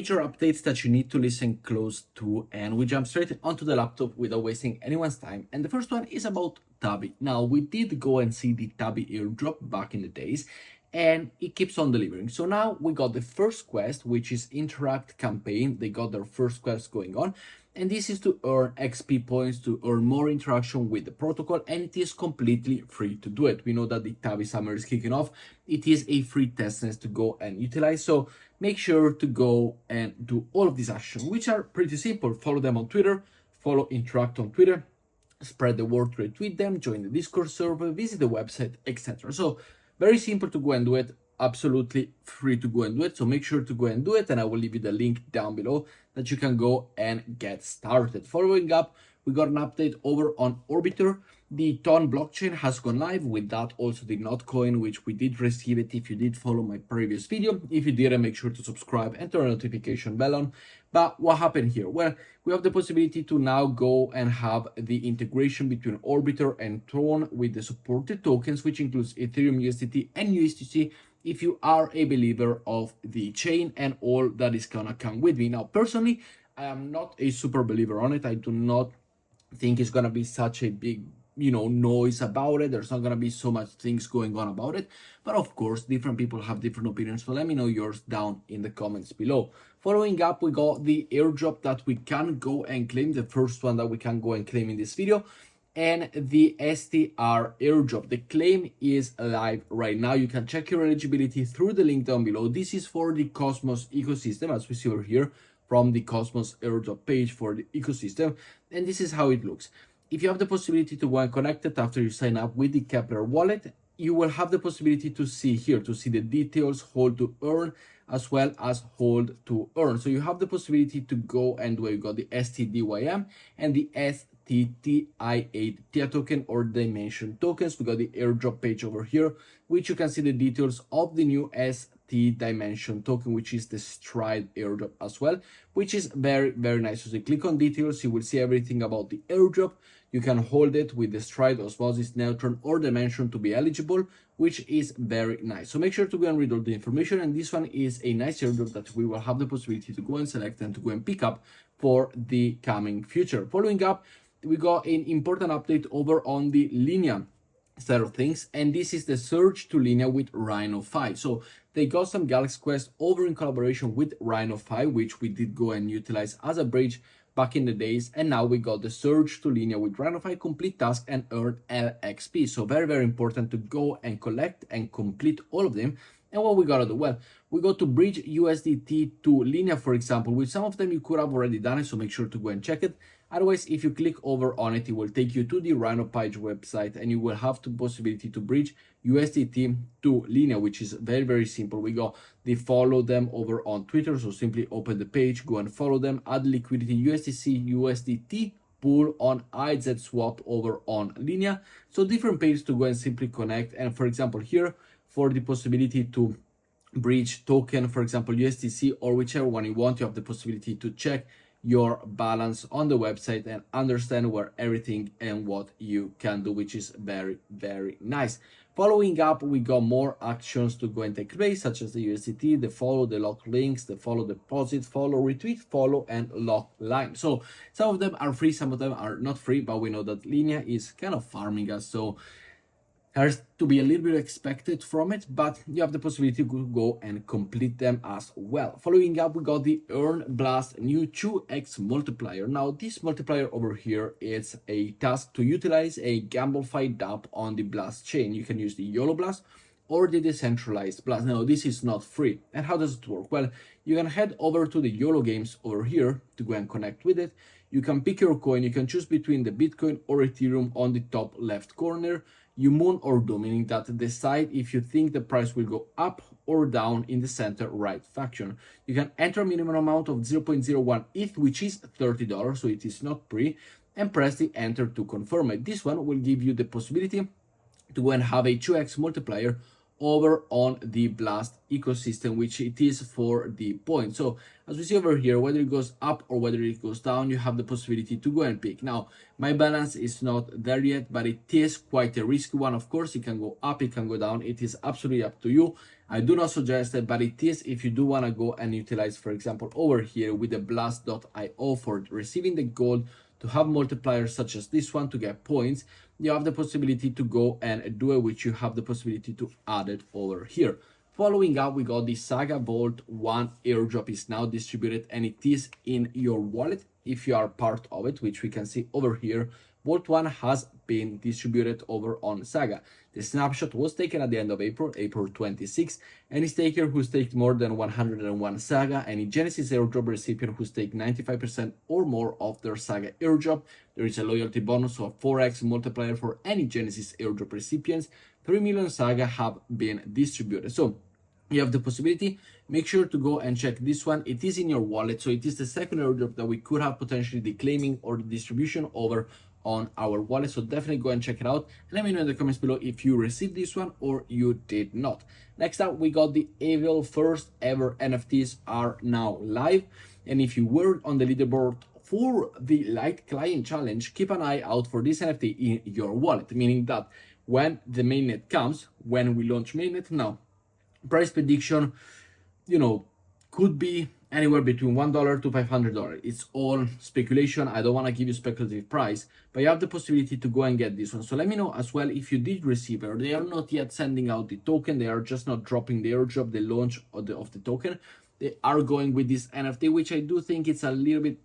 Major updates that you need to listen close to, and we jump straight onto the laptop without wasting anyone's time. And the first one is about Tabby. Now, we did go and see the Tabby airdrop back in the days, and it keeps on delivering. So now we got the first quest, which is Interact campaign. They got their first quest going on, and this is to earn XP points, to earn more interaction with the protocol, and it is completely free to do it. We know that the Tabby summer is kicking off. It is a free testnet to go and utilize, so make sure to go and do all of these actions, which are pretty simple. Follow them on Twitter, follow Interact on Twitter, spread the word, retweet them, join the Discord server, visit the website, etc. So very simple to go and do it, absolutely free to go and do it. So make sure to go and do it, and I will leave you the link down below that you can go and get started. Following up, we got an update over on Orbiter. The Ton blockchain has gone live. With that, also the Not coin, which we did receive it if you did follow my previous video. If you didn't, make sure to subscribe and turn the notification bell on. But what happened here? Well, we have the possibility to now go and have the integration between Orbiter and Tron with the supported tokens, which includes Ethereum USDT and USDC, if you are a believer of the chain and all that is gonna come with me. Now, personally, I am not a super believer on it. I do not think it's gonna be such a big noise about it. There's not gonna be so much things going on about it, but of course different people have different opinions, so let me know yours down in the comments below. Following up, we got the airdrop that we can go and claim, the first one that we can go and claim in this video, and the STR airdrop. The claim is live right now. You can check your eligibility through the link down below. This is for the Cosmos ecosystem, as we see over here from the Cosmos airdrop page for the ecosystem, and this is how it looks. If you have the possibility to go and connect it after you sign up with the Kepler wallet, you will have the possibility to see here, to see the details, hold to earn, as well as hold to earn. So you have the possibility to go and do it. You got the STDYM and the STTI8 TIA token or dimension tokens. We got the airdrop page over here, which you can see the details of the new ST dimension token, which is the Stride airdrop as well, which is very, very nice. So you click on details, you will see everything about the airdrop. You can hold it with the Stride, Osmosis, Neutron, or Dimension to be eligible, which is very nice. So make sure to go and read all the information. And this one is a nice airdrop that we will have the possibility to go and select and to go and pick up for the coming future. Following up, we got an important update over on the Linea side of things, and this is the surge to Linea with Rhino 5. So they got some Galaxy Quest over in collaboration with Rhino 5, which we did go and utilize as a bridge back in the days, and now we got the surge to Linea with Rhino 5, complete task and earn LXP. So very, very important to go and collect and complete all of them. And what we gotta do? Well, we got to bridge USDT to Linea, for example. With some of them you could have already done it, so make sure to go and check it. Otherwise, if you click over on it, it will take you to the Rhino Page website, and you will have the possibility to bridge USDT to Linea, which is very, very simple. We got the follow them over on Twitter, so simply open the page, go and follow them, add liquidity USDC, USDT, pool on IZ swap over on Linea. So different pages to go and simply connect. And for example, here for the possibility to bridge token, for example, USDC or whichever one you want, you have the possibility to check your balance on the website and understand where everything and what you can do, which is very, very nice. Following up, we got more actions to go and take place, such as the USDT, the follow, the lock links, the follow deposit, follow retweet, follow, and lock line. So some of them are free, some of them are not free, but we know that Linea is kind of farming us, so there's to be a little bit expected from it, but you have the possibility to go and complete them as well. Following up, we got the Earn Blast new 2x multiplier. Now, this multiplier over here is a task to utilize a gamified dApp on the Blast chain. You can use the YOLO Blast or the decentralized Blast. Now, this is not free. And how does it work? Well, you can head over to the YOLO games over here to go and connect with it. You can pick your coin. You can choose between the Bitcoin or Ethereum on the top left corner. You moon or do, meaning that decide if you think the price will go up or down in the center right faction. You can enter a minimum amount of 0.01 ETH, which is $30, so it is not free, and press the enter to confirm it. This one will give you the possibility to go and have a 2x multiplier over on the Blast ecosystem, which it is for the point. So as we see over here, whether it goes up or whether it goes down, you have the possibility to go and pick. Now, my balance is not there yet, but it is quite a risky one. Of course, it can go up, it can go down. It is absolutely up to you. I do not suggest it, but it is if you do want to go and utilize, for example, over here with the blast.io for receiving the gold, to have multipliers such as this one to get points, you have the possibility to go and do it, which you have the possibility to add it over here. Following up, we got the Saga Vault 1 airdrop is now distributed, and it is in your wallet if you are part of it, which we can see over here. Vault 1 has been distributed over on Saga. The snapshot was taken at the end of April 26th. Any staker who staked more than 101 Saga, any Genesis airdrop recipient who staked 95% or more of their Saga airdrop, there is a loyalty bonus of 4x multiplier for any Genesis airdrop recipients. 3 million Saga have been distributed. So you have the possibility. Make sure to go and check this one. It is in your wallet, so it is the second airdrop that we could have potentially the claiming or the distribution over on our wallet. So definitely go and check it out, and let me know in the comments below if you received this one or you did not. Next up, we got the Aval first ever NFTs are now live, and if you were on the leaderboard for the Light Client Challenge, keep an eye out for this NFT in your wallet, meaning that when the mainnet comes, when we launch mainnet, now price prediction, could be anywhere between $1 to $500. It's all speculation. I don't want to give you speculative price, but you have the possibility to go and get this one. So let me know as well if you did receive it, or they are not yet sending out the token. They are just not dropping the airdrop, the launch of the token. They are going with this NFT, which I do think it's a little bit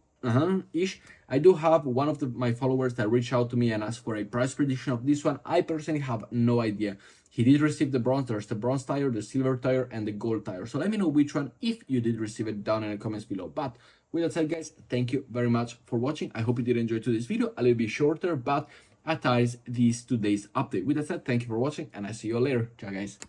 ish. I do have one of my followers that reached out to me and asked for a price prediction of this one. I personally have no idea. He did receive the bronze. There's the bronze tire, the silver tire, and the gold tire. So let me know which one, if you did receive it, down in the comments below. But with that said, guys, thank you very much for watching. I hope you did enjoy today's video. A little bit shorter, but at times this today's update. With that said, thank you for watching, and I see you all later. Ciao, guys.